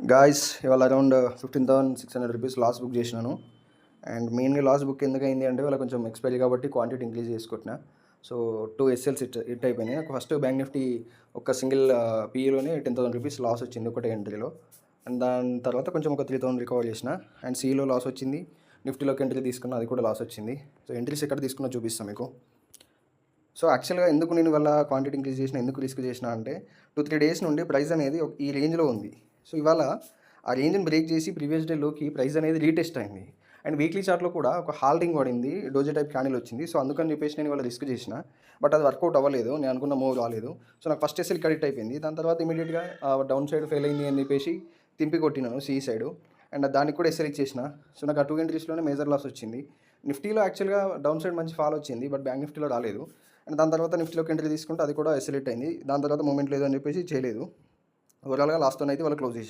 Guys ఇవాళ around 15,600 rupees loss book చేసినాను. And మెయిన్గా లాస్ బుక్ ఎందుకు అయింది అంటే వాళ్ళ కొంచెం ఎక్స్పైరీ కాబట్టి క్వాంటిటీ ఇంక్రీజ్ చేసుకుంటున్నా. సో 2 ఎస్ఎల్స్ హిట్ అయిపోయినాయి. నాకు ఫస్ట్ బ్యాంక్ నిఫ్టీ ఒక సింగిల్ పీఈలోనే 10,000 రూపీస్ లాస్ వచ్చింది ఒకటే ఎంట్రీలో. అండ్ దాని తర్వాత కొంచెం ఒక 3,000 రికవర్ చేసిన. అండ్ సీలో లాస్ వచ్చింది, నిఫ్టీలోకి ఎంట్రీ తీసుకున్న, అది కూడా లాస్ వచ్చింది. సో ఎంట్రీస్ ఎక్కడ తీసుకున్నా చూపిస్తాను మీకు. సో యాక్చువల్గా ఎందుకు నేను వాళ్ళ క్వాంటిటీ ఇంక్రీజ్ చేసిన, ఎందుకు రిస్క్ చేసిన అంటే 2-3 డేస్ నుండి ప్రైస్ అనేది ఈ రేంజ్లో ఉంది. సో ఇవాళ ఆ రేంజ్ని బ్రేక్ చేసి ప్రీవియస్ డేలోకి ప్రైస్ అనేది రీటెస్ట్ అయింది. అండ్ వీక్లీ చార్ట్లో కూడా ఒక హాల్టింగ్ పడింది, డోజీ టైప్ క్యాండిల్ వచ్చింది. సో అందుకని చెప్పేసి నేను ఇవాళ రిస్క్ చేసిన. బట్ అది వర్కౌట్ అవ్వలేదు, నేను అనుకున్న మూవ్ రాలేదు. సో నాకు ఫస్ట్ ఎస్ఎల్ క్రెడిట్ అయిపోయింది. దాని తర్వాత ఇమీడియట్గా డౌన్ సైడ్ ఫెయిల్ అయింది అని చెప్పేసి తింపి కొట్టినాను సి సైడ్. అండ్ దానికి కూడా ఎస్ఎల్ ఇచ్చేసిన. సో నాకు ఆ 2 ఎంట్రీస్లోనే మేజర్ లాస్ వచ్చింది. నిఫ్టీలో యాక్చువల్గా డౌన్ సైడ్ మంచి ఫాల్ వచ్చింది, బట్ బ్యాంక్ నిఫ్టీలో రాలేదు. అండ్ దాని తర్వాత నిఫ్టీలోకి ఎంట్రీ తీసుకుంటే అది కూడా ఎస్ఎల్ఎట్ అయింది. దాని తర్వాత మూమెంట్ లేదు అని చెప్పేసి చేయలేదు. ఓవరాల్గా లాస్ట్తో అయితే వాళ్ళు క్లోజ్ చేసి